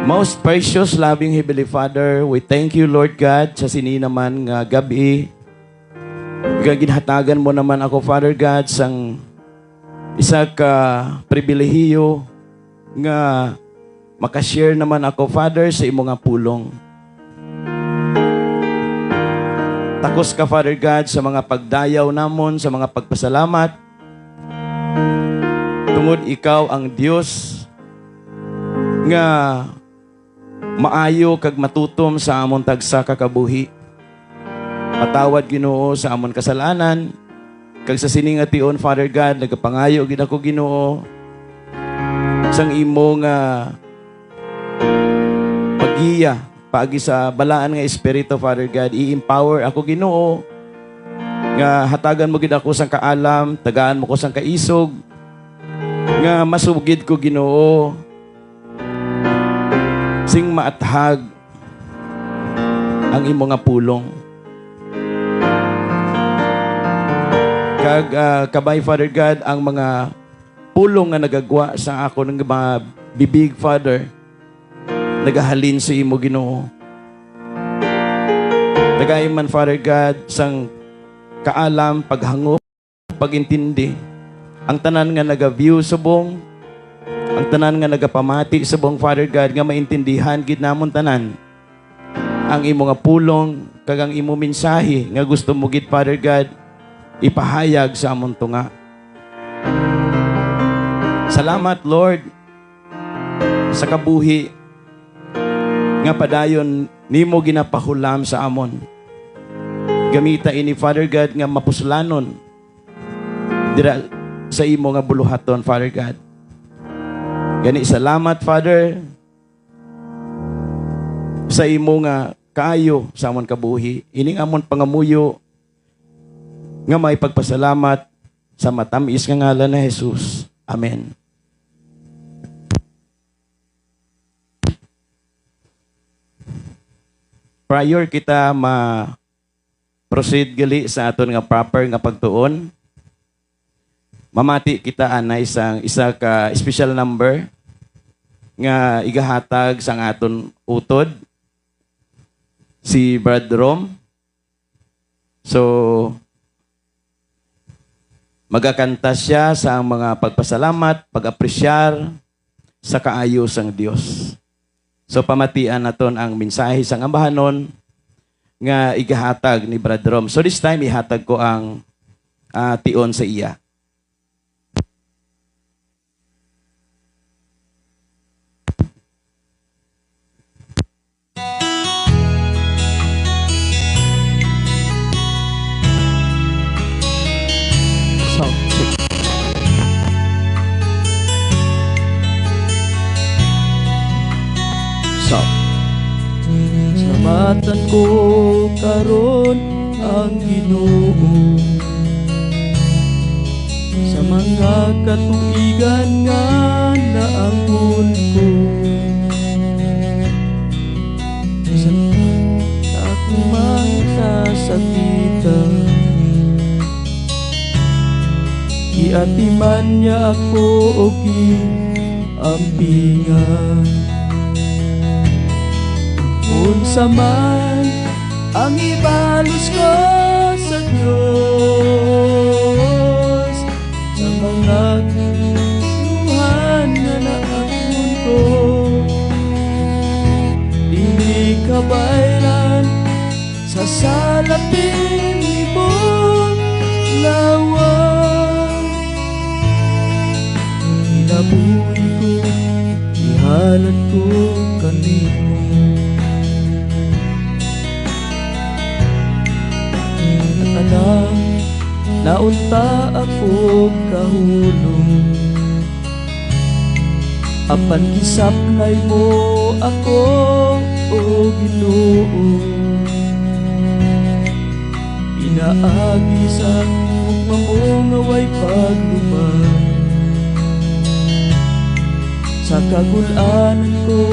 Most precious, loving Heavenly Father, we thank you, Lord God, sa sini naman nga gabi. Ginhatagan mo naman ako, Father God, sang isa ka pribilehiyo nga makashare naman ako, Father, sa imo nga pulong. Takos ka, Father God, sa mga pagdayaw namon, sa mga pagpasalamat. Tungod ikaw ang Diyos nga maayo kag matutom sa amon tagsa kakabuhi. Patawad Ginoo sa amon kasalanan, kag sa siningation, Father God, nagapangayo gid ako Ginoo sang imo nga paggiya paagi sa balaan nga espiritu, Father God. I-empower ako Ginoo nga hatagan mo gid ako sang kaalam, tagaan mo ko sang kaisog nga masugid ko Ginoo sing maathag ang imo nga pulong. Kag kabay, Father God, ang mga pulong nga nagagwa sa ako ng mga bibig, Father, nagahalin sa imo Ginoo. Nagayon man, Father God, sang kaalam, paghangop, pagintindi, ang tanan nga naga-view subong, ang tanan nga nagapamati sa buong Father God nga maintindihan gid namon tanan ang imo nga pulong kag ang imo mensahe nga gusto mo gid, Father God, ipahayag sa amon tunga. Salamat, Lord, sa kabuhi nga padayon nimo ginapahulam sa amon. Gamita ini, Father God, nga mapuslanon dira sa imo nga buluhaton, Father God. Gani, salamat, Father, sa imo nga kaayo sa amon kabuhi. Ining amon pangamuyo nga may pagpasalamat sa matamis nga ngalan na Jesus. Amen. Prior kita ma-proceed gali sa aton nga proper nga pagtuon, mamati kita anay isa ka special number nga igahatag sang aton utod si Brad Rom. So magakanta siya sa mga pagpasalamat, pag-apresyar sa kaayo sang Dios. So pamatian naton ang mensahe sang ambahanon nga igahatag ni Brad Rom. So this time ihatag ko ang tion sa iya. Salamatan ko karon ang Ginoo sa mga katuigan nga naangon ko, sa akong mga sasakitan. Iatiman niya ako o giampingan. Unsa man ang ibalos ko sa Diyos, sa mga luhan nga naakon ko, dili kabayran sa salapin imong lawan. Inabuhi ko, ihalad ko kanimo. Alam, naunta ako kahulong, apan gisaplay mo ako o Ginoo. Pinaagi sa ugma mo nga way pagluman, sa kagulanan ko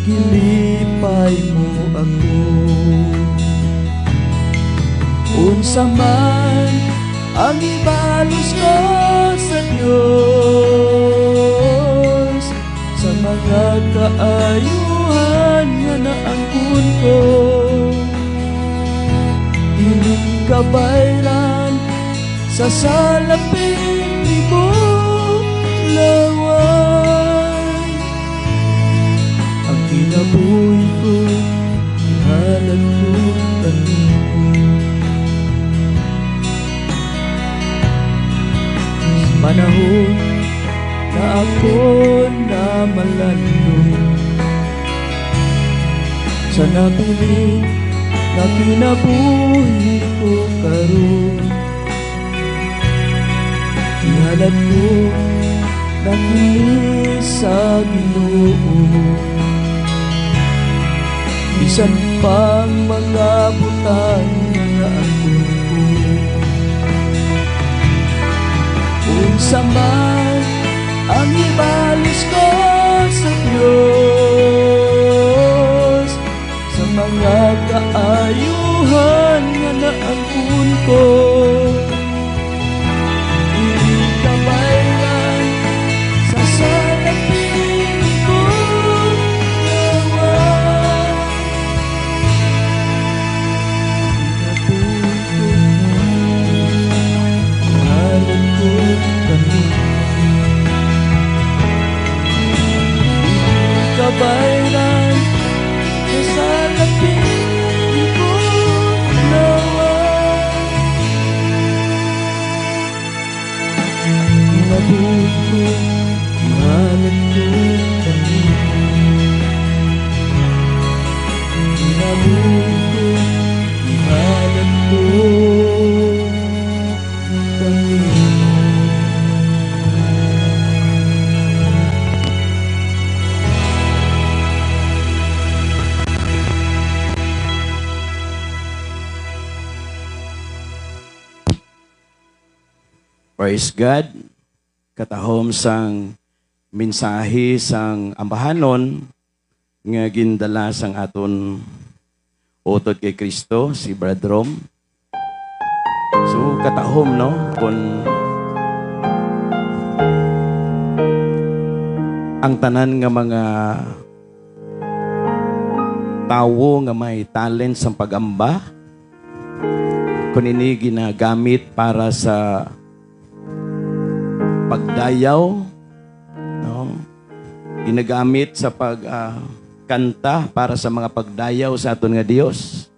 gilipay mo ako. Unsa man ang ibalos ko sa Diyos, sa mga kaayuhan nga naangkon ko. Dili ka bayran sa salaping libo lawan. Ang kinabuhi ko, ihalad ko kanimo. Panahon na ako na malandong sa napili na kinabuhi ko karon. Ihalad ko na kini sa Ginoo. Bisan pang mga butang na ako unsa man ang ibalis ko sa Diyos, sa mga kaayuhan nga naangkon ko. Dili ka bayran sa salaping ko lawan. Halan ko kanimo. Kabayran sa salaping ko lawan. Nabuhay ko, ihalan ko kanimo. Nabuhay ko, ihalan ko kanimo. Praise God. Katahom sang mensahe sang ambahanon nga gindala sang aton utod kay Kristo, si Brad Rom. So katahom no kun ang tanan nga mga tawo nga may talent sa pag-amba kun ini ginagamit para sa pagdayaw, no? Ginagamit sa pagkanta para sa mga pagdayaw sa aton nga Dios.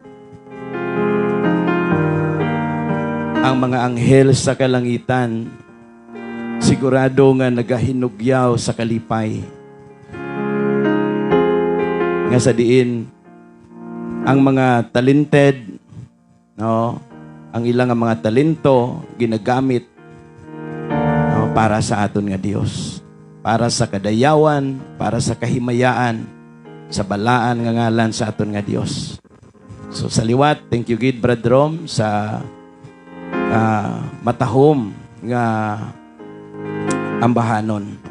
Ang mga anghel sa kalangitan sigurado nga nagahinugyaw sa kalipay. Nga sa diin ang mga talented, no? Ang ilang mga talento ginagamit para sa aton nga Dios, para sa kadayawan, para sa kahimayaan, sa balaan nga ngalan sa aton nga Dios. So sa liwat, thank you gid Brad Rom sa matahom nga ambahanon.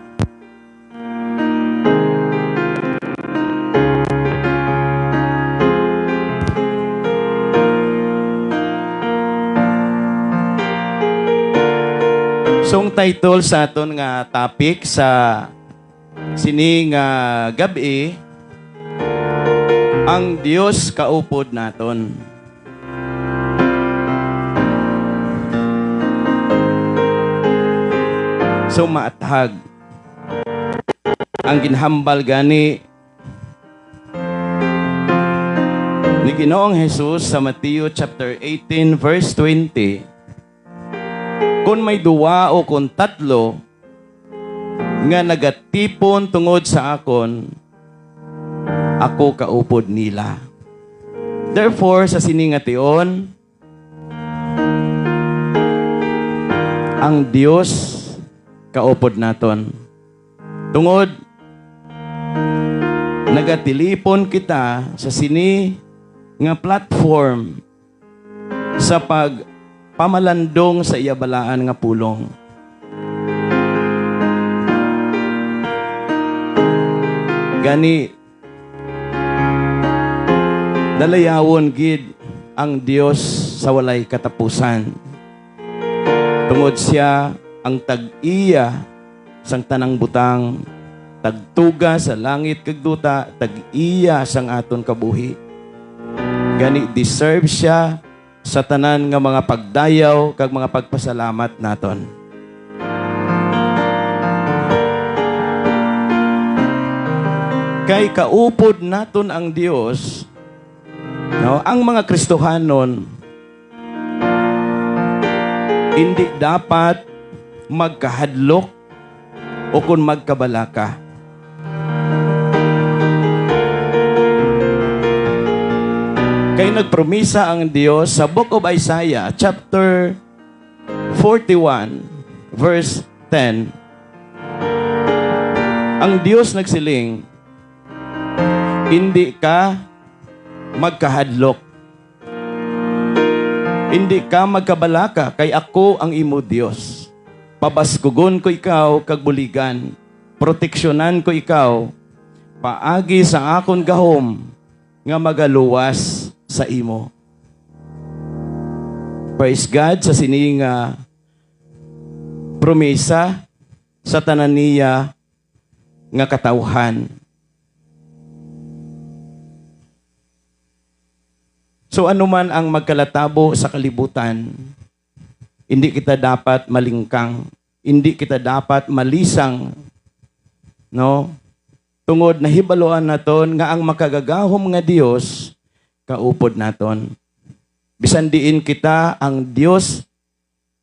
So, ang title sa aton nga topic sa sini nga gabi, ang Dios kaupod naton. So, maathag. Ang ginhambal gani ni Ginoong Jesus sa Mateo chapter 18 verse 20. Kung may duwa o kung tatlo nga nagatipon tungod sa akon, ako kaupod nila. Therefore, sa siningation, ang Dios kaupod naton. Tungod, nagatilipon kita sa sini nga platform sa pamalandong sa iyabalaan nga pulong. Gani, dalayawon gid ang Dios sa walay katapusan. Tungod siya ang tag-iya sang tanang butang, tagtuga sa langit kag duta, tag-iya sang aton kabuhi. Gani deserve siya sa tanan nga mga pagdayaw kag mga pagpasalamat naton. Kay kaupod naton ang Dios, no, ang mga Kristohanon hindi dapat magkahadlok o kung magkabalaka. Kay nagpromisa ang Diyos sa Book of Isaiah, chapter 41, verse 10. Ang Diyos nagsiling, hindi ka magkahadlok. Hindi ka magkabalaka, kay ako ang imo Diyos. Pabaskugon ko ikaw kag buligan. Proteksyonan ko ikaw. Paagi sa akon gahom nga magaluwas sa imo. Praise God sa sining promesa sa tanan niya nga katawhan. So anuman ang magkalatabo sa kalibutan, hindi kita dapat malingkang, hindi kita dapat malisang, no? Tungod na hibaluan naton nga ang makagagahom nga Dios kaupod naton. Bisan diin kita, ang Dios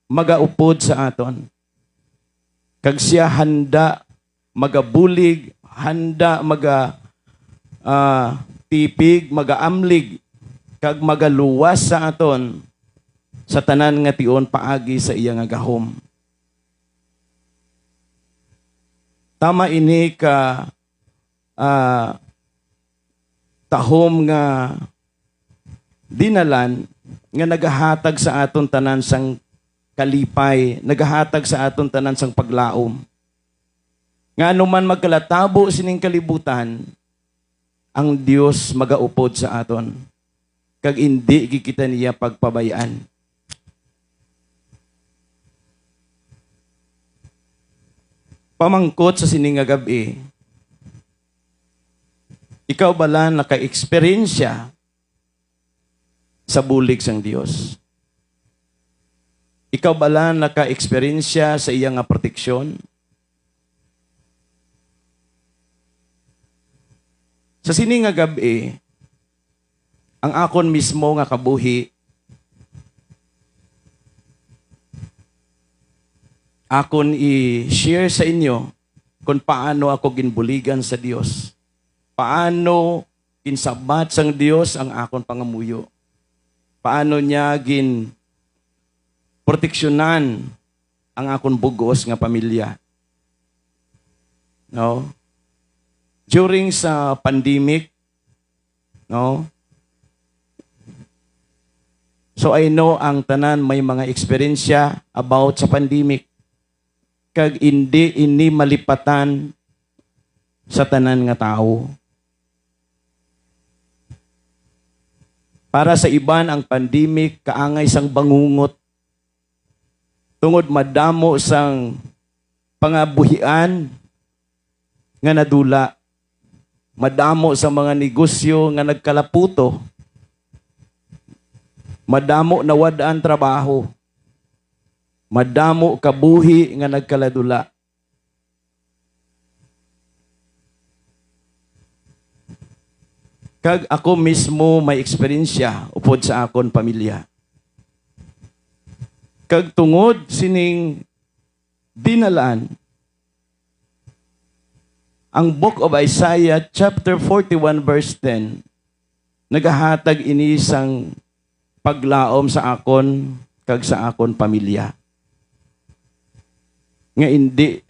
magaupod sa aton. Kag siya handa magabulig, handa tipig, magaamlig, kag magaluwas sa aton sa tanan nga tion paagi sa iya nga gahom. Tama ini ka tahom nga dinalan nga nagahatag sa aton tanan sang kalipay, nagahatag sa aton tanan sang paglaom. Nga anuman magkalatabo sining kalibutan, ang Dios magaupod sa aton. Kag hindi gikita niya pagpabayaan. Pamangkot sa sining nga gabi, ikaw bala naka-eksperyensya sa bulig sang Dios? Ikaw bala naka-eksperyensya sa iyang nga proteksyon? Sa sining nga gabi, ang akon mismo nga kabuhi, akon i-share sa inyo kung paano ako ginbuligan sa Dios. Paano kinsabat sang Dios ang akon pangamuyo. Paano niya proteksyonan ang akon bugos nga pamilya. No? During sa pandemic, no? So I know ang tanan may mga eksperyensya about sa pandemic. Kag ini malipatan sa tanan nga tao. Para sa iban ang pandemic kaangay sang bangungot. Tungod madamo sang pangabuhian nga nadula. Madamo sa mga negosyo nga nagkalaputo. Madamo na wadaan trabaho. Madamo kabuhi nga nagkaladula. Kag ako mismo may eksperyensya upod sa akon pamilya. Kag tungod sining dinalaan, ang Book of Isaiah chapter 41 verse 10 nagahatag ini sang paglaom sa akon kag sa akon pamilya. Nga hindi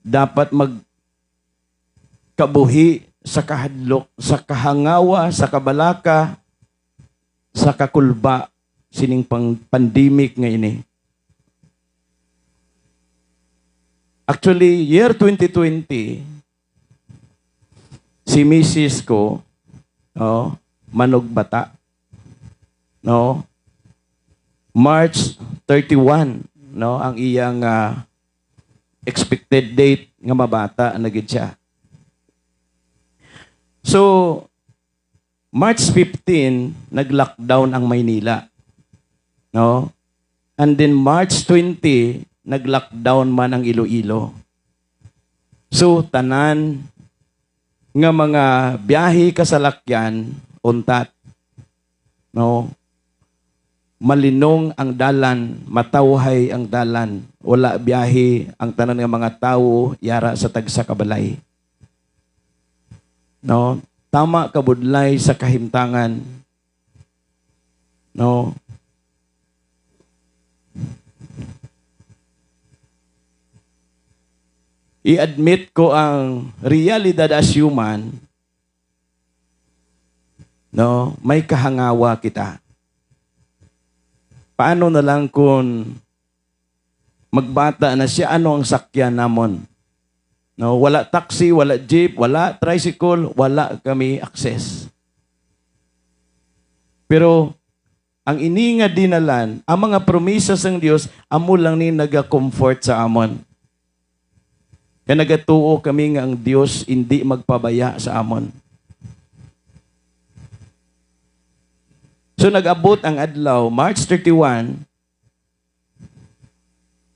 dapat magkabuhi sa kahadlok, sa kahangawa, sa kabalaka, sa kakulba sining pandemic nga ini. Actually, year 2020, si Mrs. ko, manog bata, no? March 31, no, ang iyang expected date nga mabata na gid siya. So, March 15, nag-lockdown ang Maynila. No? And then March 20, nag-lockdown man ang Iloilo. So, tanan nga mga biyahe kasalakyan, untat. No? Malinong ang dalan, matawhay ang dalan. Wala biyahe ang tanan nga mga tao, yara sa tagsa kabalay. No? Tama kabudlay sa kahimtangan. No? I-admit ko ang realidad as human, no, may kahangawa kita. Paano na lang kung magbata na siya, ano ang sakyan namon? No, wala taxi, wala jeep, wala tricycle, wala kami access. Pero ang ini nga dinalan, ang mga promisas ng Dios, amo lang ni naga-comfort sa amon. Kaya nagatuo kami nga ang Diyos hindi magpabaya sa amon. So nag-abot ang adlaw, March 31.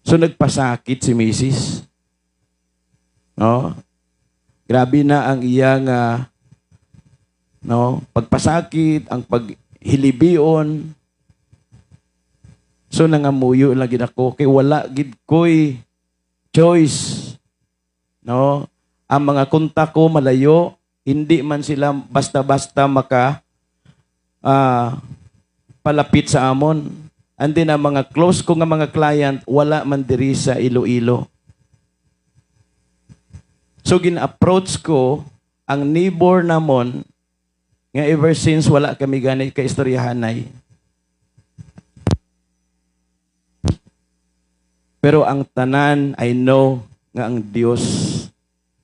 So nagpasakit si Mrs. No? Grabe na ang iyang pagpasakit, ang paghilibion. So nangamuyo lagi ako kay wala gid koy choice. No? Ang mga kontak ko malayo, hindi man sila basta-basta palapit sa amon. And then ang mga close ko nga mga client, wala man diri sa Iloilo. So gin-approach ko ang neighbor namon nga ever since wala kami ganit ka istoryahanay. Pero ang tanan, I know nga ang Diyos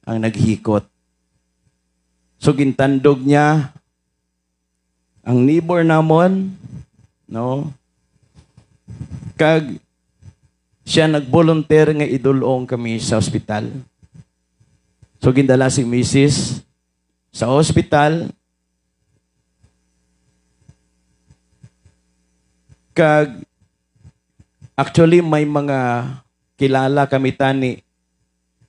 ang naghikot. So gintandog niya ang neighbor namon, no? Kag siya nag-volunteer nga idulong kami sa ospital. So gindala si Mrs. sa ospital. Kag actually may mga kilala kami tani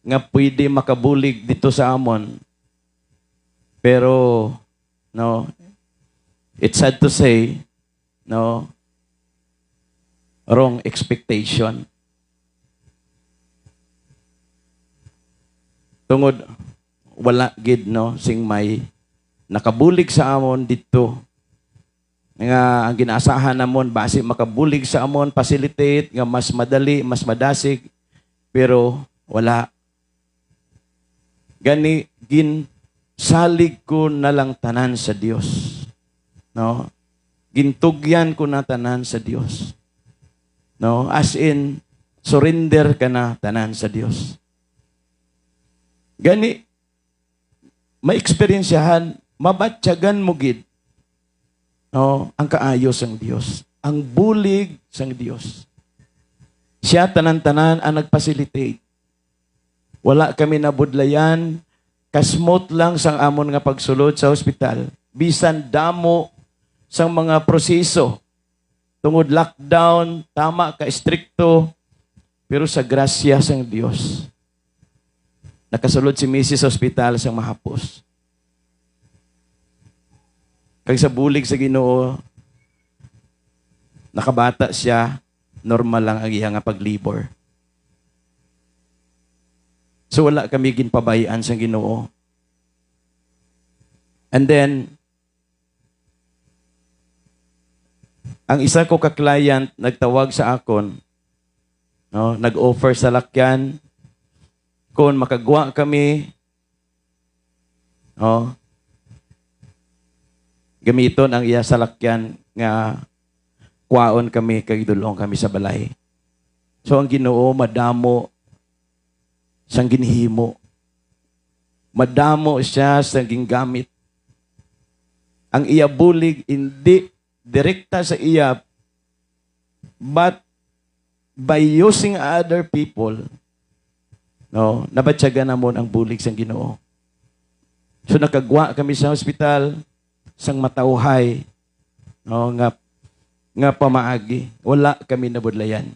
nga pwede makabulig dito sa amon. Pero no, it's sad to say, no, wrong expectation. Tungod wala gid no sing may nakabulig sa amon dito. Nga ang ginaasahan namon base makabulig sa amon, facilitate nga mas madali, mas madasig, pero wala. Gani salig ko na lang tanan sa Dios. No? Gintugyan ko na tanan sa Dios. No? As in surrender ka na tanan sa Dios. Gani ma-experiensyahan, mabatyagan mo gid. No, ang kaayos ng Dios, ang bulig sang Dios. Siya tanan-tanan ang nag-facilitate. Wala kami nabudlayan, kasmot lang sang amon nga pagsulod sa ospital. Bisan damo sang mga proseso. Tungod lockdown, tama ka strikto, pero sa grasya sang Dios. Nakasulod si Mrs. sa ospital sang mahapos. Kag sa bulig sa Ginoo, nakabata siya, normal lang ang iya nga paglibor. So wala kami ginpabayaan sa Ginoo. And then, ang isa ko ka-client nagtawag sa akon, no, nag-offer sa lakyan, kung makagwa kami, no, gamiton ang iya salakyan nga kwaon kami kay dulong kami sa balay. So ang Ginoo madamo sang ginhimo. Madamo siya sa gingamit. Ang iya bulig hindi direkta sa iya, but by using other people, No, nabatyaga namon ang bulig sang Ginoo. So nakagwa kami sa hospital sang matauhay, no, nga pamaagi. Wala kami nabudlayan.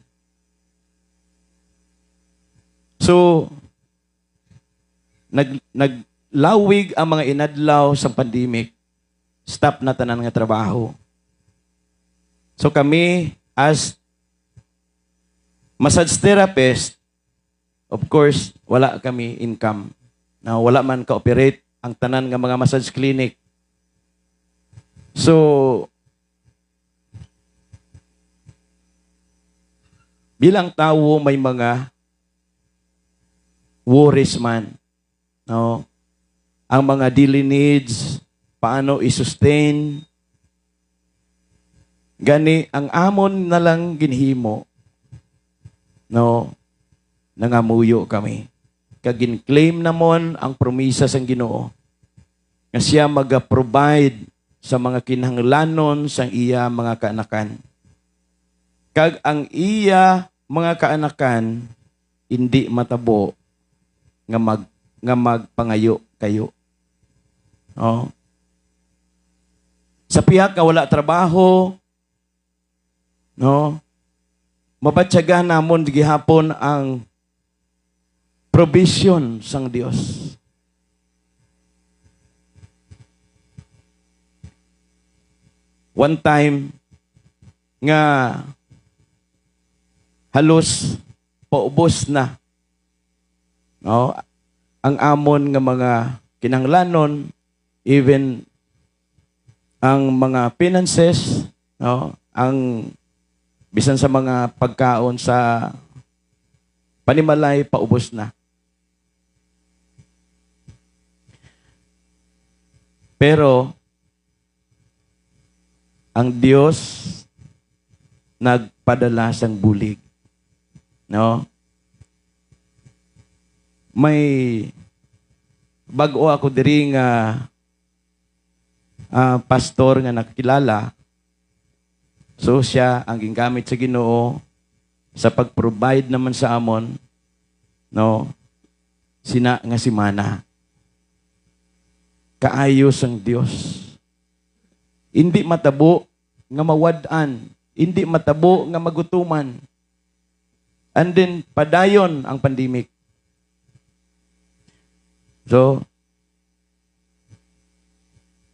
So naglawig ang mga inadlaw sa pandemic. Stop na tanan nga trabaho. So kami as massage therapist, of course, wala kami income. Na wala man ka-operate ang tanan nga mga massage clinic. So bilang tao may mga worries man. No? Ang mga daily needs, paano i-sustain. Gani, ang amon na lang ginhimo, no, nangamuyo kami. Kagin-claim namon ang promisa sang Ginoo nga siya maga-provide sa mga kinahanglanon sang iya mga kaanakan. Kag ang iya mga kaanakan hindi matabo nga magpangayo kayo. Oh. Sa pihak nga wala trabaho, no? Mabatyagan namon gihapon ang provision sang Dios. One time nga halos paubos na, no, ang amon nga mga kinahanglanon, even ang mga finances, no, ang bisan sa mga pagkaon sa panimalay paubos na. Pero ang Diyos nagpadala sang bulig. No? May bago ako diri nga pastor nga nakilala. So siya ang gingamit sa Ginoo sa pag-provide naman sa amon, no? Sina nga si Mana. Kaayos ang Dios. Hindi matabo nga mawad-an, hindi matabo nga magutuman. And then padayon ang pandemic. So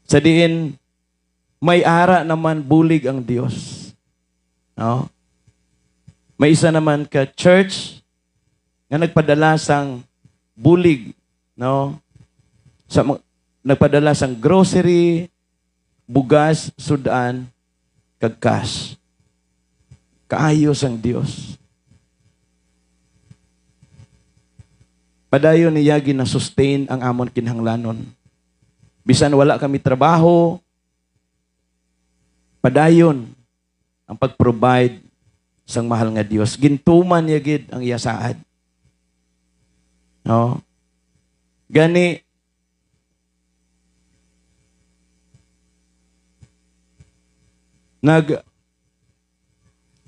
sa diin may ara naman bulig ang Dios. No? May isa naman ka church nga nagpadala sang bulig, no? Nagpadala sang grocery, bugas, sudan, kag cash. Kaayos ang Dios. Padayon niya gina-sustain ang amon kinahanglanon. Bisan wala kami trabaho, padayon ang pag-provide sang mahal nga Dios. Gintuman niya gid ang iya saad. No? Gani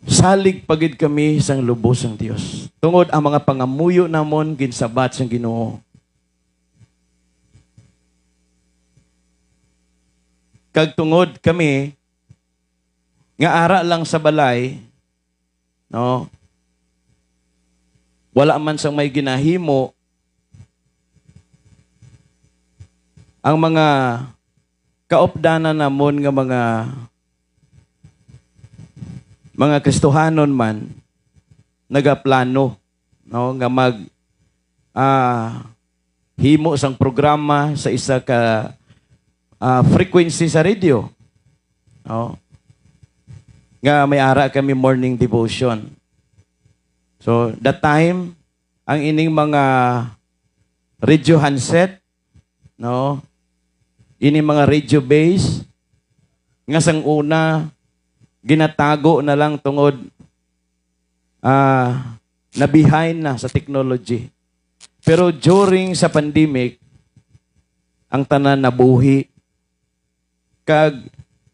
salig pagid kami sang lubos ng Dios. Tungod ang mga pangamuyo namon ginsabat sang Ginoo. Kag tungod kami nga ara lang sa balay, no? Wala man sang may ginahimo. Ang mga kaopdanan namon nga mga Kristohanon man nagaplano, no, nga himo sang programa sa isa ka frequency sa radio, no, nga may ara kami morning devotion. So that time ang ining mga radio handset, no, ining mga radio base nga sang una ginatago na lang tungod na behind na sa technology. Pero during sa pandemic, ang tanan nabuhi. Kag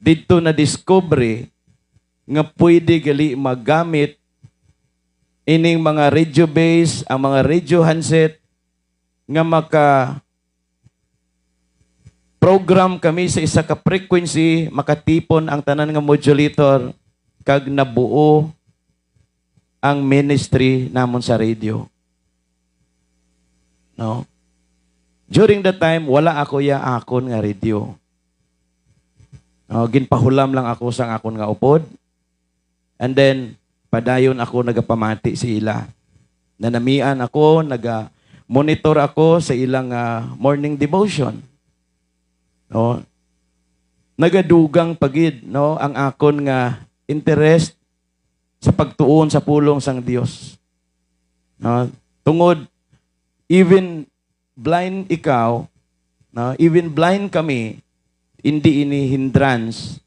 dito na discovery nga pwede gali magamit ining mga radio base, ang mga radio handset nga program kami sa isa ka frequency, makatipon ang tanan nga modulator kag nabuo ang ministry namon sa radio. No? During that time, wala ako akon nga radio. No, ginpahulam lang ako sa akon nga upod. And then, padayon ako nagapamati si ila. Nanamian ako, naga-monitor ako sa ilang morning devotion. No? Nagadugang pagid, no, ang akon nga interest sa pagtuon sa pulong sang Dios. No? Tungod even blind ikaw, no, even blind kami, hindi ini hindrance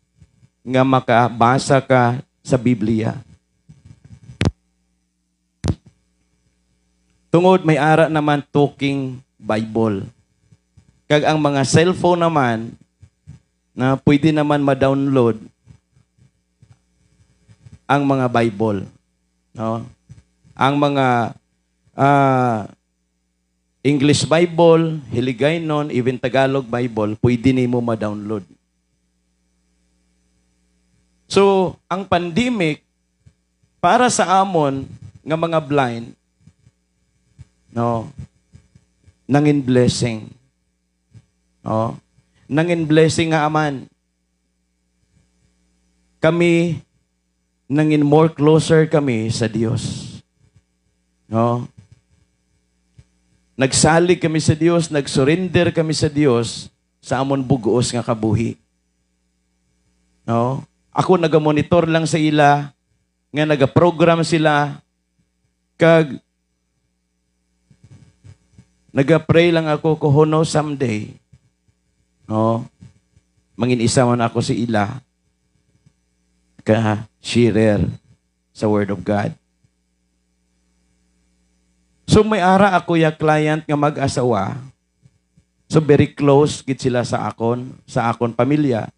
nga makabasa ka sa Biblia. Tungod may ara naman talking Bible. Kag ang mga cellphone naman na pwede naman ma-download ang mga Bible, no? Ang mga English Bible, Hiligaynon, even Tagalog Bible, pwede nimo ma-download. So, ang pandemic para sa amon nga mga blind, no, nangin blessing. No? Nangin blessing nga aman. Kami nangin more closer kami sa Dios. No? Nagsalig kami sa Dios, nagsurrender kami sa Dios sa amon buguos nga kabuhi. No? Ako nagamonitor lang sa ila, nga nagaprogram sila, kag nagapray lang ako ko hono someday. No? Mangin isa man ako sa ila, ka sharer sa Word of God. So may ara ako ya client nga mag-asawa. So very close gid sila sa akon pamilya.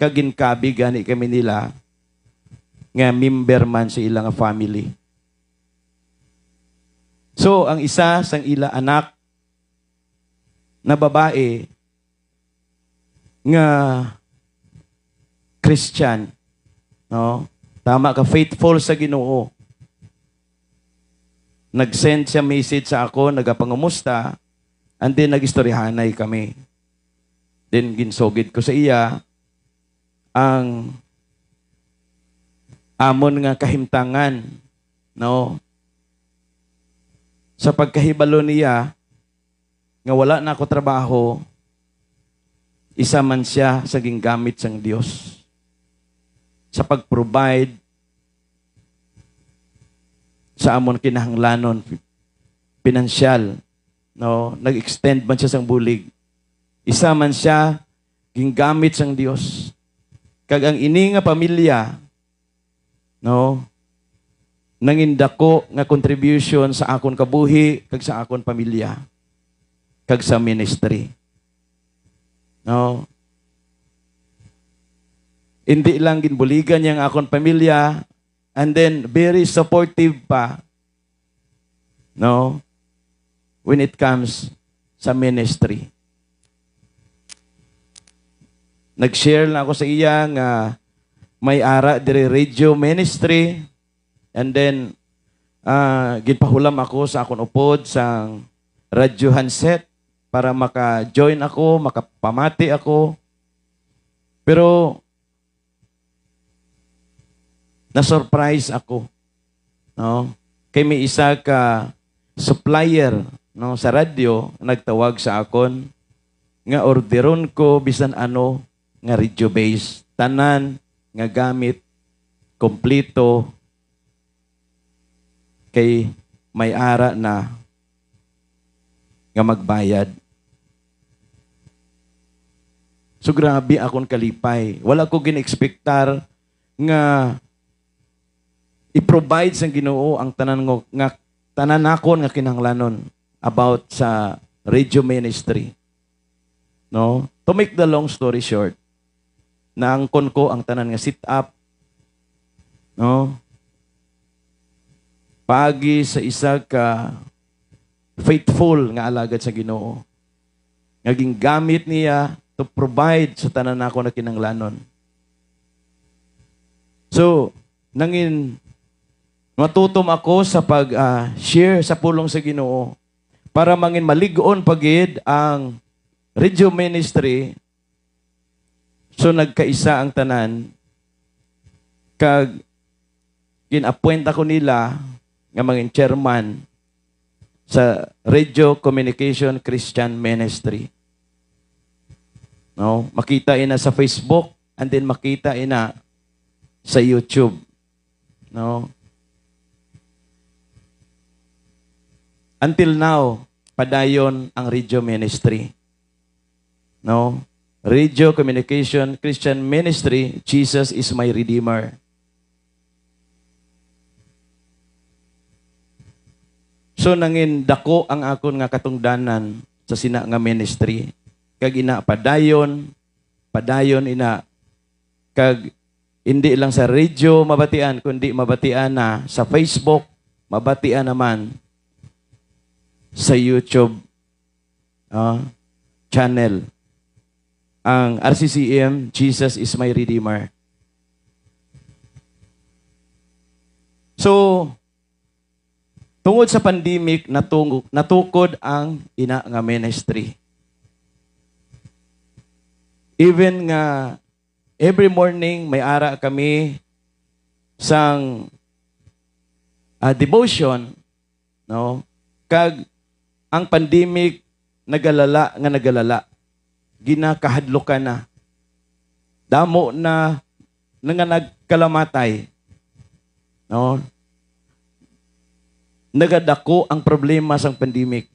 Kaginkabi gani kami nila nga member man sa ilang family. So ang isa sang ila anak na babae nga Christian, no? Tama ka, faithful sa Ginoo. Nag-send siya message sa ako, nagapangumusta, and then nag-istoryahanay kami. Then ginsogid ko sa iya ang amon nga kahimtangan, no? Sa pagkahibalo niya, nga wala na ako trabaho, isa man siya sa ginggamit sang Dios sa pag-provide sa amon kinahanglanon pinansyal, no, nag-extend man siya sang bulig, isa man siya ginggamit sang Dios. Kag ang ini nga pamilya, no, nangindako nga contribution sa akon kabuhi kag sa akon pamilya kag sa ministry, no. Hindi lang ginbuligan yang akon pamilya, and then very supportive pa, no, when it comes sa ministry. Nag-share lang ako sa iya nga may ara diri radio ministry, and then ginpahulam ako sa akon upod sang radio handset para maka-join ako, makapamati ako. Pero na-surprise ako, no? Kay may isa ka supplier, no, sa radio nagtawag sa akon nga orderon ko bisan ano nga radio base, tanan nga gamit kompleto, kay may ara na nga magbayad. So grabe akong kalipay. Wala ko gin-expectar nga i-provide sa Ginoo ang tanan nakon nga kinahanglanon about sa radio ministry. No? To make the long story short, naangkon ko ang tanan nga sit up, no? paagi sa isa ka faithful nga alagad sa Ginoo. Naging gamit niya to provide sa tanan nako na kinanglanon. So, nangin matutom ako sa pag-share sa pulong sa Ginoo para mangin maligon pagid ang radio ministry. So, nagkaisa ang tanan kag gin-appoint ako nila nga mangin chairman sa Radio Communication Christian Ministry. No, makita ina sa Facebook and then makita ina sa YouTube. No. Until now, padayon ang radio ministry. No? Radio Communication Christian Ministry, Jesus is my Redeemer. So nangin dako ang akon nga katungdanan sa sina nga ministry. Kag ina padayon ina kag hindi lang sa radio mabatian kundi mabatian na sa Facebook, mabatian naman sa YouTube channel. Ang RCCM, Jesus is my Redeemer. So, tungod sa pandemic, natukod ang ina nga ministry. Even nga, every morning, may ara kami sang devotion, no? Kag, ang pandemic, nagalala. Ginakahadlokan na. Damo na nga nagkalamatay. No? Nagadako ang problema sang pandemic.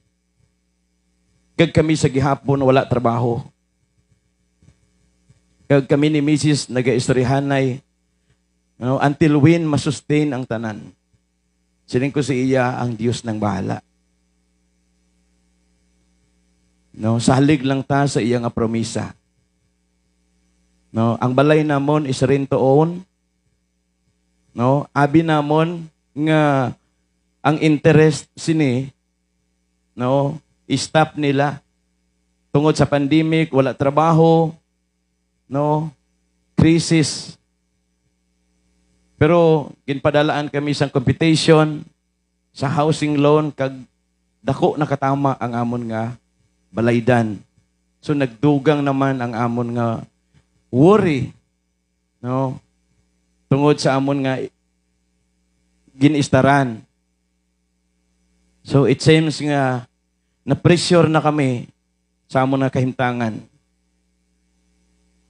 Kag kami sa gihapon wala trabaho. Kag kami ni Mrs. naga-istoryahanay. No? Until when masustain ang tanan. Siling ko sa iya ang Diyos ng bahala. No, salig lang ta sa iyang promisa. No, ang balay namon is rent to own. No, abi namon nga ang interest sini no, stop nila tungod sa pandemic, wala trabaho, no, crisis. Pero ginpadalaan kami sa computation sa housing loan kag dako nakatama ang amon nga balaydan. So nagdugang naman ang amon nga worry, no? Tungod sa amon nga ginistaran. So it seems nga na-pressure na kami sa amon nga kahimtangan.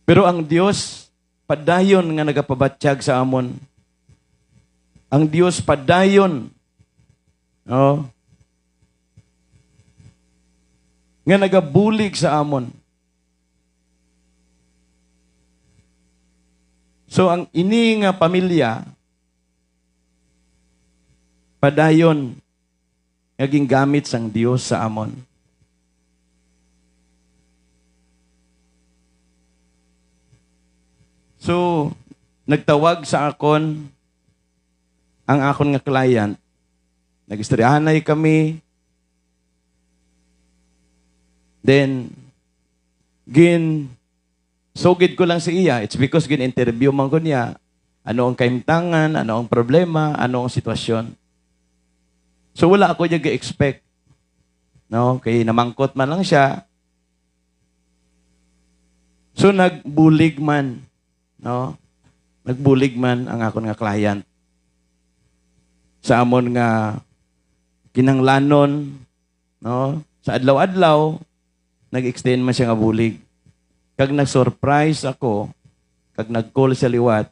Pero ang Dios padayon nga nagapabatsyag sa amon. Ang Dios padayon, no? Nga nagabulig sa amon. So ang ini nga pamilya padayon naging gamit sang Dios sa amon. So nagtawag sa akon ang akon nga client. Nagistoryahanay kami. Then, sugid ko lang sa iya. It's because interview man ko niya. Ano ang kaimtangan, ano ang problema, ano ang sitwasyon. So, wala ako niya ga-expect. No? Kaya namangkot man lang siya. So, nagbulig man. No? Nagbulig man ang akon nga client. Sa amon nga kinanglanon, no? Sa adlaw-adlaw, nag-extend man siya nga bulig. Kag nag-surprise ako, kag nag-call sa liwat,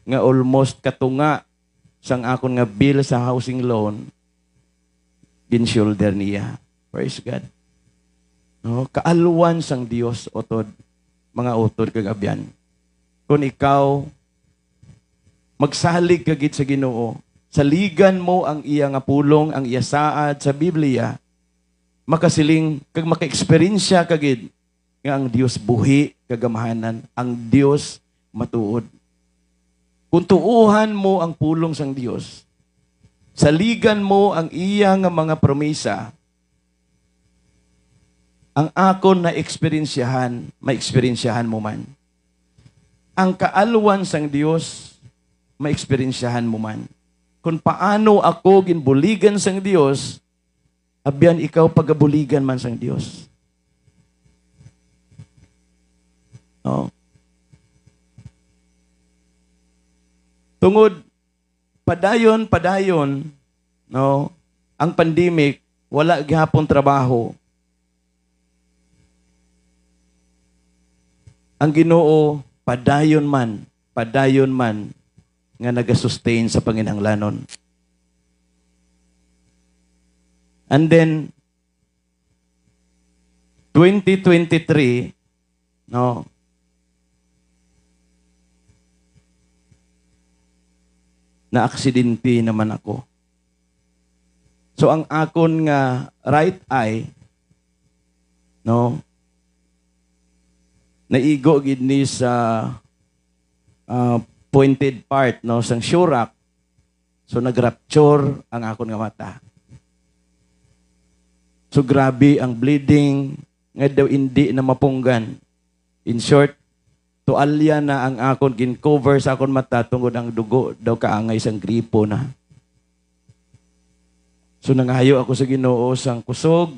nga almost katunga sang akon nga bill sa housing loan, gin-shoulder niya. Praise God. No? Kaaluan sang Dios, otod, mga utod kagabyan. Kung ikaw, magsalig kagit sa Ginoo, saligan mo ang iya nga pulong, ang iya saad sa Biblia, makasiling, kag maka-experiensya kagid nga ang Dios buhi, kagamahanan, ang Dios matuod. Kung tuuhan mo ang pulong sang Dios, Saligan mo ang iya nga mga promesa, ang akon na maeksperiensyahan mo man. Ang kaalwan sang Dios, maeksperiensyahan mo man. Kung paano ako ginbuligan sang Dios, abyan ikaw pagabuligan man sang Dios. No? Tungod padayon, no? Ang pandemic, wala gihapon trabaho. Ang Ginoo padayon man nga nagasustain sa panginhanglanon. And then 2023, no? Na aksidente naman ako. So ang akon nga right eye, no, naigo gid ni sa pointed part, no, sang shurak. So nagrupture ang akon nga mata. So grabe ang bleeding nga daw hindi na mapunggan. In short, tualya na ang akon gin-cover sa akon mata tungod ang dugo daw kaangay sang gripo na. So nangayo ako sa Ginoo sang kusog.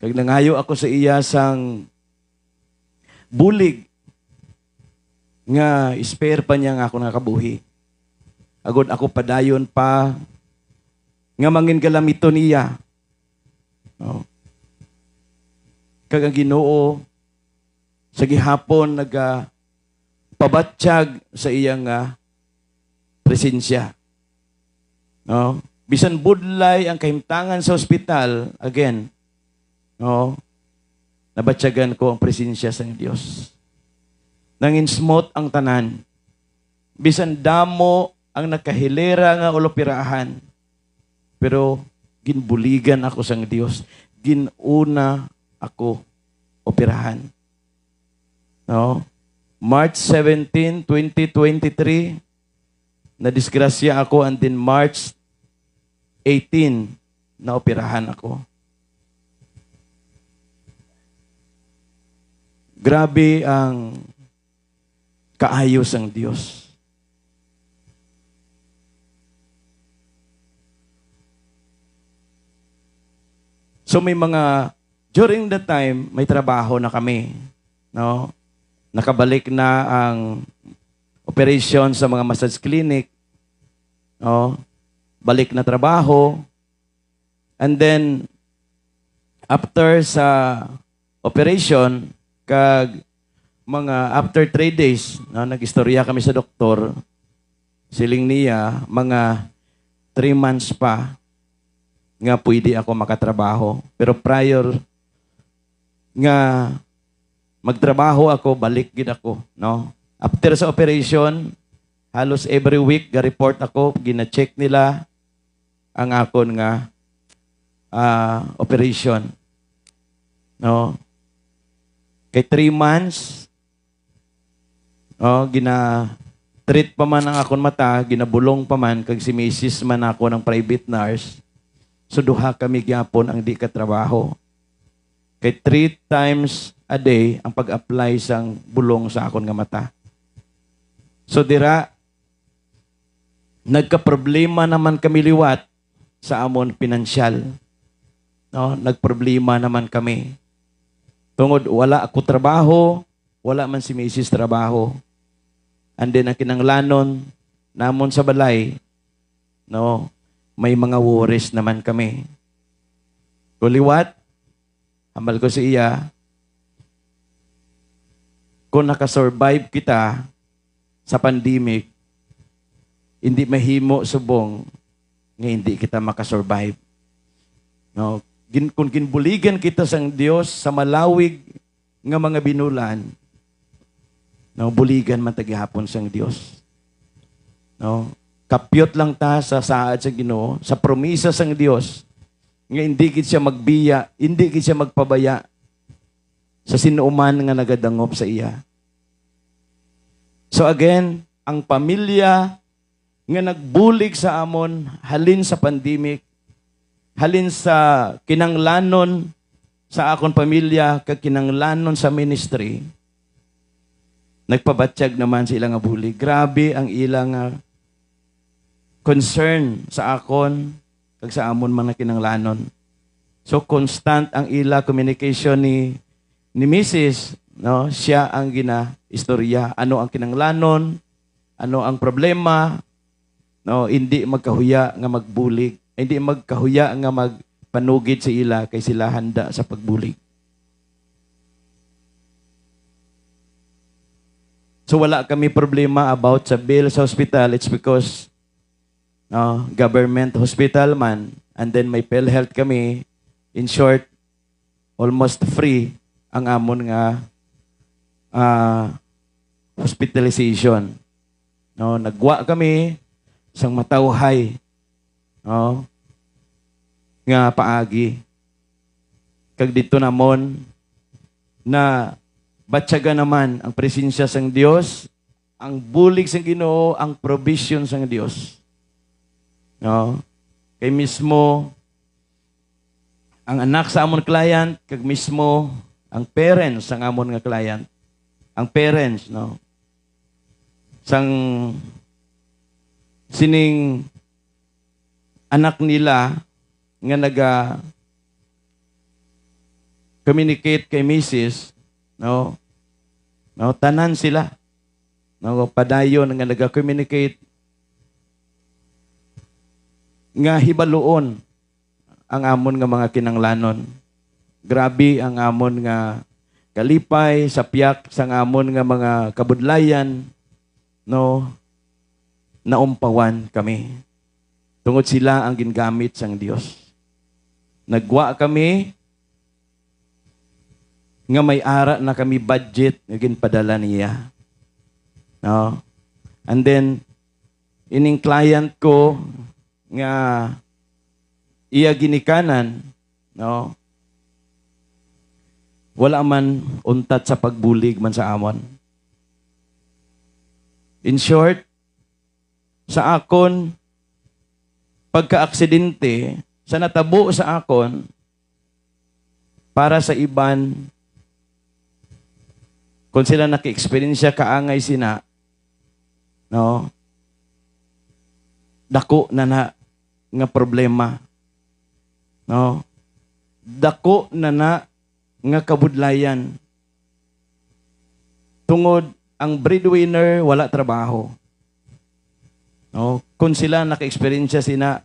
Kag nangayo ako sa iya sang bulig nga spare pa niya nga ako nakabuhi. Agod ako padayon pa nga mangin galamiton niya. No. Kag ang Ginoo sa gihapon pabatsyag sa iyang presensya. No? Bisan budlay ang kahimtangan sa ospital, again, no? Nabatsyagan ko ang presensya sa Dios. Nanginsmot ang tanan. Bisan damo ang nakahilera nga ulopirahan. Pero ginbuligan ako sang Dios. Ginuna ako operahan. No? March 17, 2023, nadisgrasya ako, and then March 18, naoperahan ako. Grabe ang kaayos ang Diyos. So may during that time, may trabaho na kami. No? Nakabalik na ang operation sa mga massage clinic. No? Balik na trabaho. And then, after sa operation, after 3 days, no, nag-istorya kami sa doktor, siling niya, mga 3 months pa, nga pwede ako makatrabaho. Pero prior nga magtrabaho ako, balik gid ako, no? After sa operation, halos every week ga-report ako, gina-check nila ang akon nga operation. No? Kay 3 months, gina-treat pa man ang akon mata, ginabulong pa man, kag si Mrs. man ako ng private nurse. So duha kami gyapon ang di katrabaho. Kay 3 times a day ang pag-apply sang bulong sa akon nga mata. So dira, nagka-problema naman kami liwat sa amon pinansyal. No? Nagproblema naman kami. Tungod wala ako trabaho, wala man si Mrs. trabaho. And then ang kinanglanon namon sa balay, no, may mga worries naman kami. Kuliwat, hamal ko sa iya, kung nakasurvive kita sa pandemic, hindi mahimo subong nga hindi kita makasurvive. No? Kung ginbuligan kita sang Dios sa malawig nga mga binulan, no, buligan man tagihapon sang Dios. No? Kapyot lang ta sa saad sa Ginoo, sa promisa sang Dios, nga hindi gid siya magbiya, hindi gid siya magpabaya sa sinuman nga nagadangop sa iya. So again, ang pamilya nga nagbulig sa amon halin sa pandemic, halin sa kinanglanon sa akon pamilya kag kinanglanon sa ministry. Nagpabatsyag naman sa ilang nga bulig. Grabe ang ilang concern sa akon kag sa amon mga kinanglanon. So constant ang ila communication ni Mrs. No, siya ang gina-istorya. Ano ang kinanglanon? Ano ang problema? No, hindi magkahuya nga magbulig. Hindi magkahuya nga magpanugid sa ila kay sila handa sa pagbulig. So wala kami problema about sa bill sa hospital. It's because government hospital man, and then may PhilHealth kami. In short, almost free ang amon nga hospitalization. No, nagwa kami sang matawhay. No, nga paagi. Kag dito namon na batyaga naman ang presensya sang Dios, ang bulig sang Ginoo, ang provision sang Dios. No? Kay mismo ang anak sa amon client, kag mismo ang parents sang amon nga client. Ang parents, no? Sang sining anak nila nga communicate kay Mrs. No, tanan sila. No, padayon nga naga-communicate nga hibaluon ang amon nga mga kinanglanon. Grabe ang amon nga kalipay, sapyak sang amon nga mga kabudlayan, no, naumpawan kami. Tungod sila ang gingamit sang Dios. Nagwa kami nga may ara na kami budget nga ginpadala niya. No? And then, ining client ko nga iya ginikanan, no? Wala man untat sa pagbulig man sa amon. In short, sa akon, pagka-aksidente, sa natabo sa akon, para sa iban, kung sila naki-experience kaangay sina, no, dako na nga problema. No? Dako na nga kabudlayan. Tungod ang breadwinner wala trabaho. No? Kung sila naka-experience sina,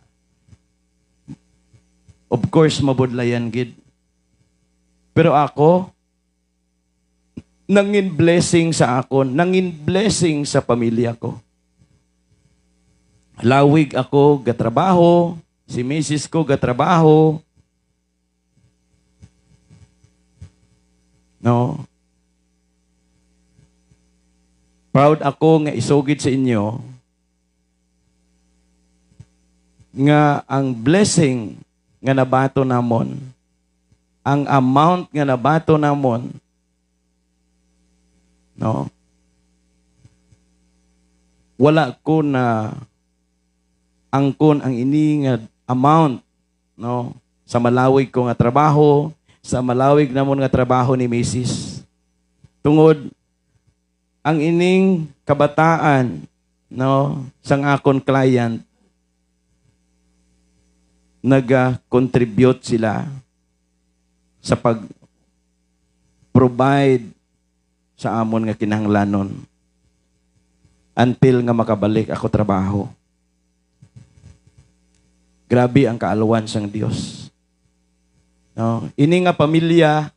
of course mabudlayan gid. Pero ako, nangin blessing sa akon, nangin blessing sa pamilya ko. Lawig ako gatrabaho, si Mrs. ko gatrabaho. No. Proud ako nga isugid sa inyo nga ang blessing nga nabato namon, ang amount nga nabato namon, no, wala ko na angkon ang ini nga amount, no, sa malawig ko nga trabaho, sa malawig namon nga trabaho ni Mrs. Tungod ang ining kabataan, no, sang akon client, naga-contribute sila sa pag-provide sa amon nga kinahanglanon until nga makabalik ako trabaho. Grabe ang kaaluwan sang Dios. No, ini nga pamilya,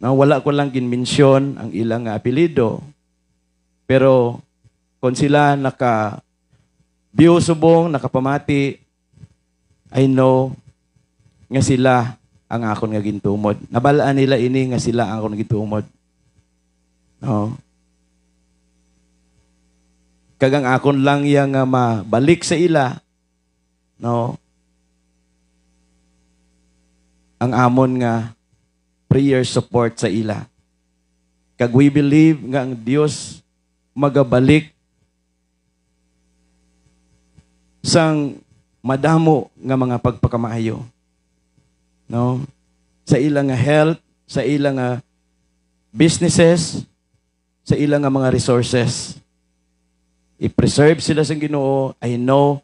no, wala ko lang ginmensyon ang ilang nga apelyido, pero kung sila naka-view subong, nakapamati, I know nga sila ang akon nga gintumod. Nabalaan nila ini nga sila ang akon gintumod. No. Kagang akon lang yang nga mabalik sa ila, no, ang amon nga prayer support sa ila. Kag we believe nga ang Dios magabalik sang madamo nga mga pagpakamaayo. No? Sa ilang nga health, sa ilang nga businesses, sa ilang nga mga resources. I-preserve sila sa Ginoo. I know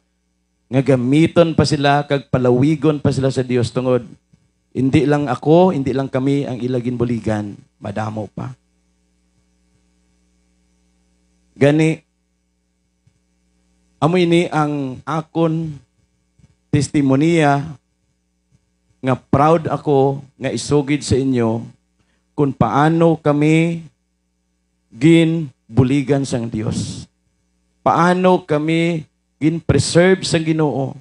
nga gamiton pa sila kag palawigon pa sila sa Dios tungod hindi lang ako, hindi lang kami ang ilagin buligan, madamo pa. Gani amoy ni ang akon testimonya nga proud ako nga isugid sa inyo kung paano kami ginbuligan sang Dios. Paano kami gin-preserve sang Ginoo.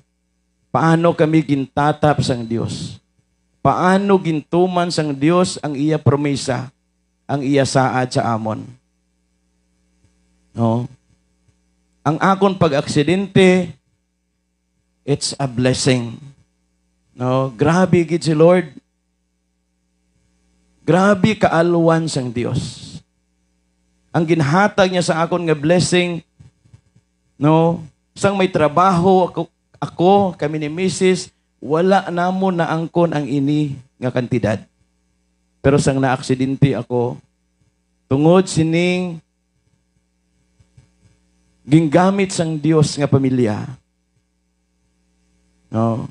Paano kami gintatap sang Dios. Paano gintuman sang Dios ang iya promesa, ang iya saad sa amon. No? Ang akon pag-aksidente, it's a blessing. No, grabe gid si Lord. Grabe kaalwan sang Dios. Ang ginhatag niya sa akon nga blessing, no, sang may trabaho ako kami ni Mrs., wala namo na angkon ang ini nga kantidad. Pero sang naaksidente ako, tungod sining gingamit sang Dios nga pamilya. No.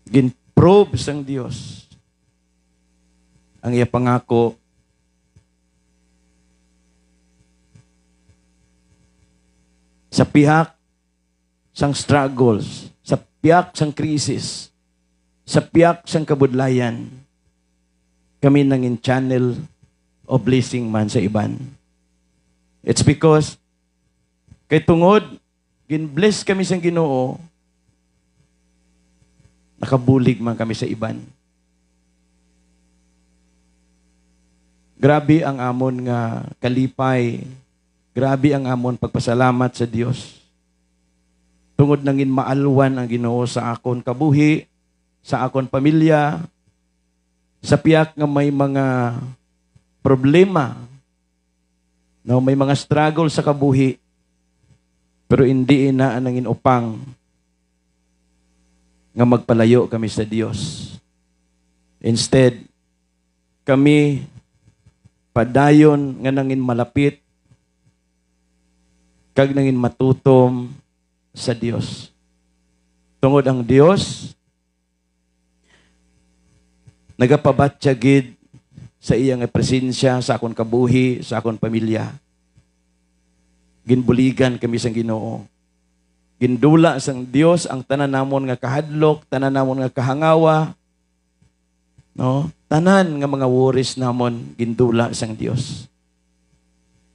Ginprobe sang Dios ang iya pangako sa pihak sang struggles, sa pihak sang krisis, sa pihak sang kabudlayan. Kami nangin channel o blessing man sa iban. It's because kay tungod gin-bless kami sang Ginoo, nakabulig man kami sa iban. Grabe ang amon nga kalipay. Grabe ang amon pagpasalamat sa Dios. Tungod nangin maalwan ang Ginoo sa akon kabuhi, sa akon pamilya, sa piyak nga may mga problema, no, may mga struggle sa kabuhi, pero hindi ina nangin upang nga magpalayo kami sa Dios. Instead, kami padayon nga nangin malapit kag nangin matutom sa Dios. Tungod ang Dios nagapabatya gid sa iyang presensya sa akon kabuhi, sa akon pamilya. Ginbuligan kami sang Ginoo. Gindula sang Dios ang tanan namon nga kahadlok, tanan namon nga kahangawa, no? Tanan nga mga worries namon gindula sang Dios.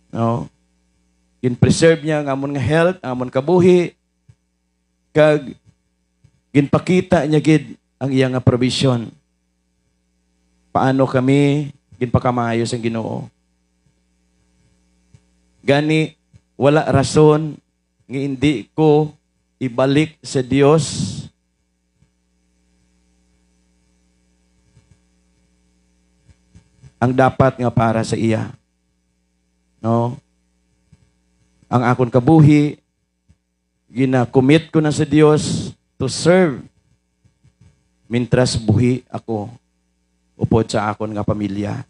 No? Gin-preserve niya ang amon nga health, ang amon kabuhi, kag ginpakita niya gid ang iyang nga provision. Paano kami ginpakamayo sang Ginoo. Gani wala rason nga hindi ko ibalik sa Dios ang dapat nga para sa iya. No? Ang akon kabuhi, gina-commit ko na sa Dios to serve mintras buhi ako upod sa akon nga pamilya.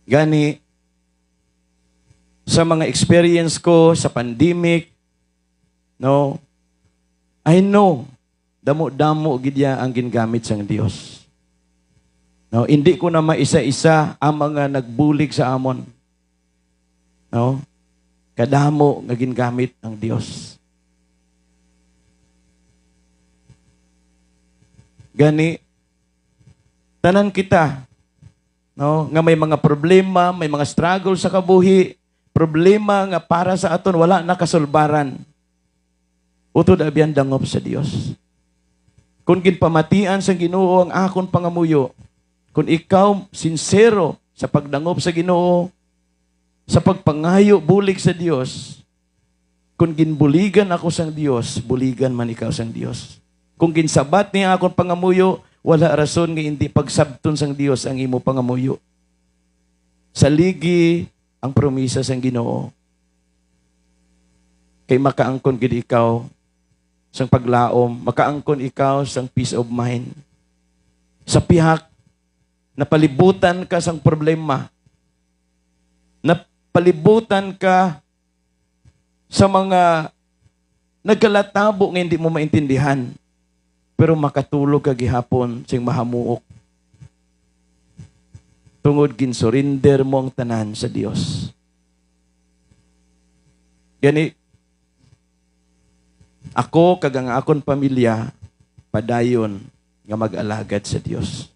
Gani, sa mga experience ko sa pandemic, no, I know, damo-damo gidya ang gingamit sang Dios. No, hindi ko na maisa-isa ang mga nagbulig sa amon. No? Kadamo nga gingamit ang Dios. Gani, tanan kita, no, nga may mga problema, may mga struggle sa kabuhi, problema nga para sa aton wala nakasulbaran. Utod abyan dangop sa Dios. Kung ginpamatian sa Ginoo ang akon pangamuyo, kung ikaw sincero sa pagdangop sa Ginoo, sa pagpangayo bulig sa Dios, kung ginbuligan ako sang Dios, buligan man ikaw sang Dios. Kung ginsabat niya akong pangamuyo, wala rason nga hindi pagsabton sang Dios ang imo pangamuyo. Saligi ang promisa sang Ginoo. Kay makaangkon gid ikaw sang paglaom, makaangkon ikaw sang peace of mind. Sa pihak napalibutan ka sang problema. Napalibutan ka sa mga nagkalatabo nga hindi mo maintindihan. Pero makatulog ka gihapon sing mahamuok. Tungod ginsurrender mo ang tanan sa Dios. Gani, ako kag ang akon pamilya padayon nga mag-alagad sa Dios.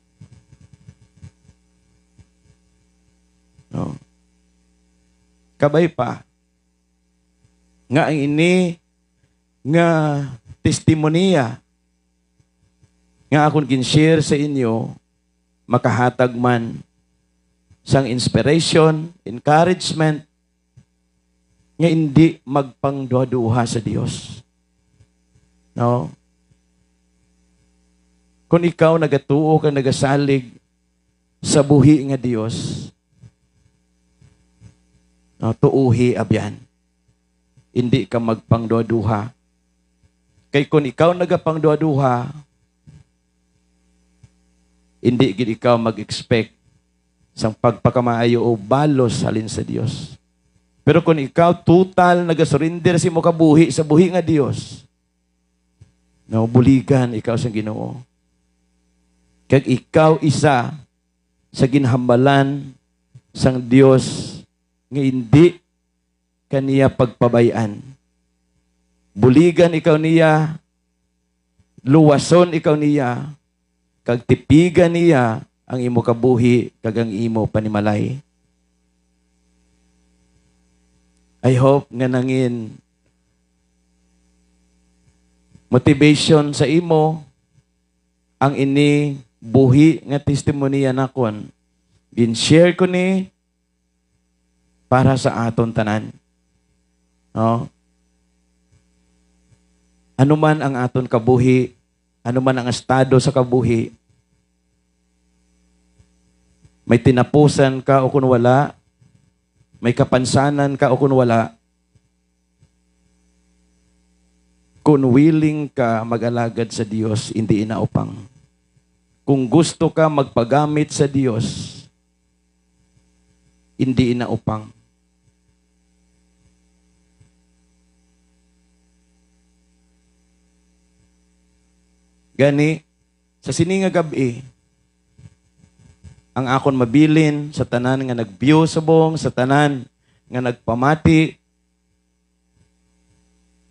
No. Kabay pa nga ang ini nga testimonya nga akong gin-share sa inyo makahatag man sang inspiration, encouragement nga hindi magpangduha-duha sa Dios. No? Kung ikaw nagatuo ka nagasalig sa buhi nga Dios, no, tuuhi abyan. Hindi ka magpangduha-duha. Kay kung ikaw nagapangduha-duha, hindi gid ikaw mag-expect sang pagpakamaayo o balos halin sa Dios. Pero kung ikaw total nagasurrender si mo kabuhi sa buhi nga Dios, no, buligan ikaw sa Ginoo. Kag ikaw isa sa ginhambalan sang Dios nga hindi kaniya pagpabayan. Buligan ikaw niya, luwason ikaw niya, kag tipigan niya ang imo kabuhi kag ang imo panimalay. I hope nga nangin motivation sa imo ang ini buhi nga testimonya nakon. Gin-share ko ni para sa aton tanan. No? Ano man ang aton kabuhi, ano man ang estado sa kabuhi, may tinapusan ka o kung wala, may kapansanan ka o kung wala, kung willing ka mag-alagad sa Diyos, hindi inaupang. Kung gusto ka magpagamit sa Diyos, hindi inaupang. Gani, sa sininga gabi, ang akon mabilin sa tanan nga nagbiyo subong, sa tanan nga nagpamati,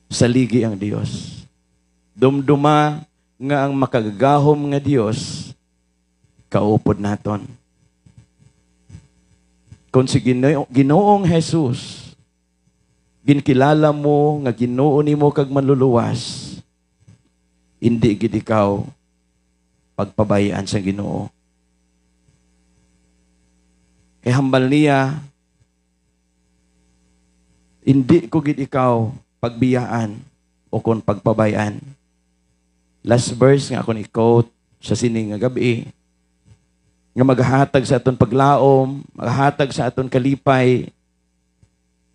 saligi ang Dios. Dumduma nga ang makagagahom nga Dios, kaupod naton. Kung si Ginoong Jesus, ginkilala mo nga Ginoo nimo kag manluluwas, hindi gid ikaw pagpabayaan sa Ginoo. Kay hambal niya, hindi ko gid ikaw pagbiyaan o kung pagpabayaan. Last verse nga akong i-quote sa sining nga gabi, nga maghatag sa aton paglaom, maghatag sa aton kalipay,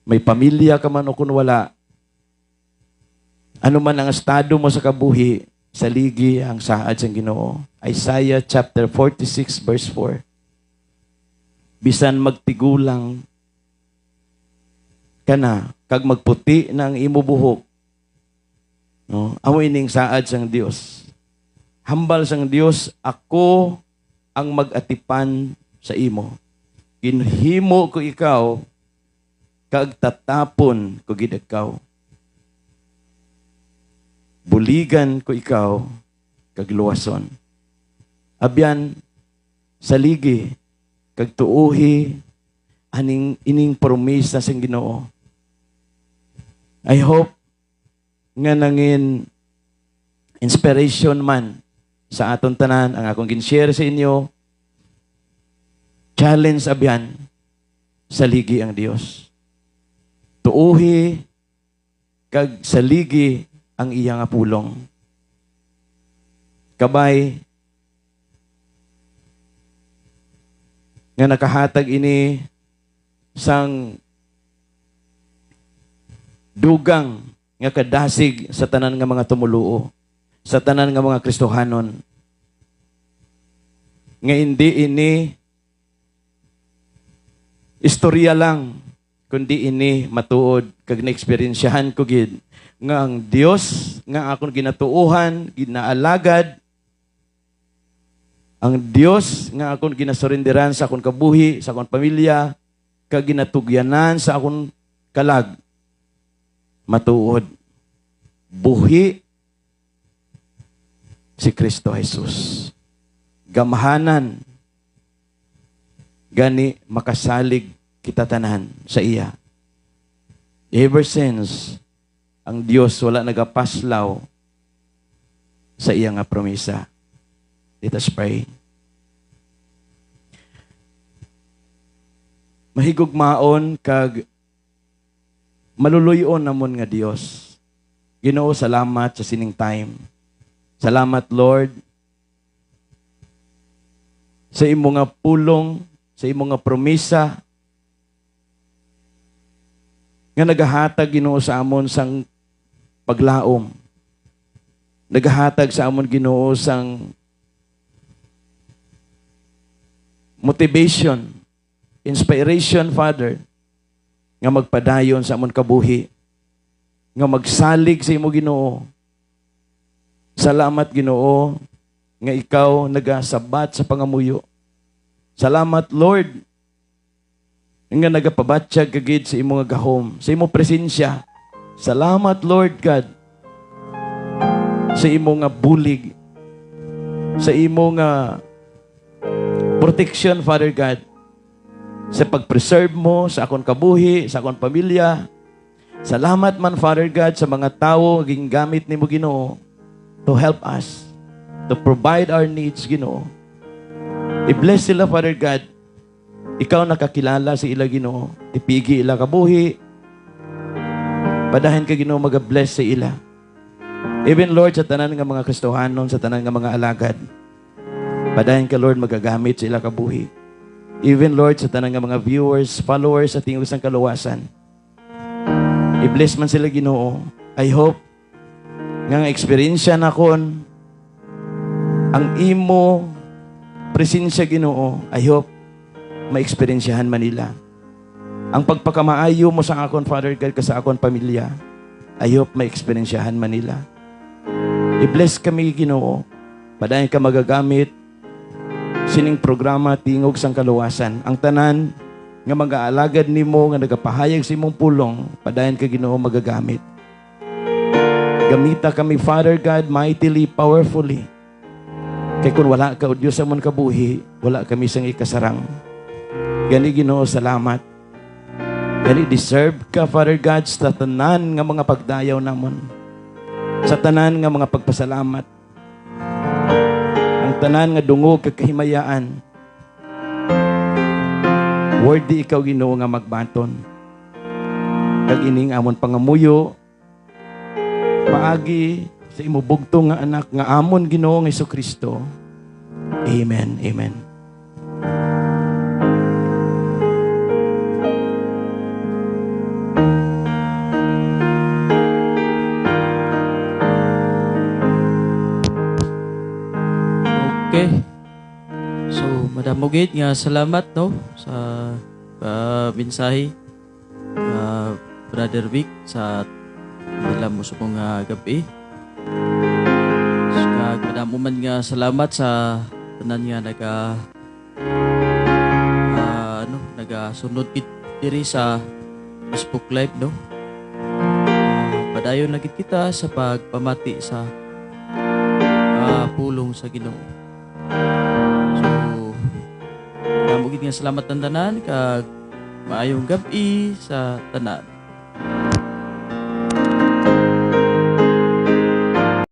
may pamilya ka man o kung wala, ano man ang estado mo sa kabuhi, saligi ang saad sa Ginoo. Isaiah chapter 46 verse 4. Bisan magtigulang ka na, kag magputi na ang imo buhok, no? Amo ining saad sang Dios. Hambal sang Dios, ako ang mag-atipan sa imo. Ginhimo ko ikaw, kag tatapon ko gid ikaw. Buligan ko ikaw, kag luwason. Abyan, saligi, kag tuuhi, ining promesa sang Ginoo. I hope nga nangin inspiration man sa aton tanan ang akong gin-share sa inyo. Challenge abyan, saligi ang Dios. Tuuhi, kag saligi ang iya nga pulong. Kabay, nga nakahatag ini sang dugang nga kadasig sa tanan nga mga tumuluo, sa tanan nga mga Kristohanon. Nga hindi ini istorya lang, kundi ini matuod kag na-eksperyensyahan ko gid nga ang Dios nga akong ginatuuhan, ginaalagad, ang Dios nga akong ginasurindiran sa akong kabuhi, sa akong pamilya, kag ginatugyanan sa akong kalag, matuod. Buhi si Kristo Jesus. Gamahanan. Gani makasalig kita tanan sa iya. Ever since, ang Dios wala nagapaslaw sa iya nga promesa. Let us pray. Mahigugmaon kag maluluyon namon nga Dios. Ginoo, salamat sa sining time. Salamat, Lord, sa imo nga pulong, sa imo nga promesa nga nagahatag, Ginoo, sa amon sang paglaom. Nagahatag sa amon, Ginoo, sang motivation, inspiration, Father, nga magpadayon sa amon kabuhi, nga magsalig sa imo, Ginoo. Salamat, Ginoo, nga ikaw nagasabat sa pangamuyo. Salamat, Lord, nga nagapabatsyag kagid sa imo nga gahom, sa imo presensya. Salamat, Lord God, sa imo nga bulig, sa imo nga protection, Father God, sa pag-preserve mo sa akong kabuhi, sa akong pamilya. Salamat man, Father God, sa mga tao naging gamit nimo, Ginoo, to help us, to provide our needs, Ginoo. I-bless sila, Father God. Ikaw nakakilala sa ila, Ginoo. Ipigi ila kabuhi. Padahin ka, Ginoo, mag-bless sa ila. Even, Lord, sa tanan nga mga Kristohanon, sa tanan nga mga alagad, padahin ka, Lord, magagamit sa ila kabuhi. Even, Lord, sa tanan nga mga viewers, followers, sa tingog sang kaluwasan. I-bless man sila, Ginoo. I hope nga experience na kon ang imo presensya, Ginoo. I hope ma-experiensyahan man nila ang pagpakamaayo mo sa akon, Father God, ka sa akon pamilya. I hope ma-experiensyahan man nila. I-bless kami, Ginoo. Padayon ka magagamit sining programa tingog sang kaluwasan. Ang tanan nga mag-aalagad nimo nga nagapahayag sa imong pulong, padayon ka, Ginoo, magagamit. Gamita kami, Father God, mightily, powerfully. Kaya kung wala ka, O Diyos, sa mong kabuhi, wala kami sang ikasarang. Gani, Ginoo, salamat. Gani, deserve ka, Father God, sa tanan nga mga pagdayaw namon. Sa tanan nga mga pagpasalamat. Ang tanan nga dungog kakahimayaan. Worthy ikaw, Ginoo, nga magbaton. Kag ining amon pangamuyo, paagi sa imubugto nga anak nga amon, Ginoo, nga Jesucristo. Amen. Amen. Okay. So, Madam Mugit, nga salamat, no, sa mensahe. Brother Vic, sa alam mo sa mga gabi. So, Madam Uman, nga salamat sa tanan nga nagasunod diri sa Facebook Live, no. Padayon lagi kita sa pagpamati sa pulong sa Ginoo. So, mugid nga salamat ang tanan kag maayong gabi sa tanan.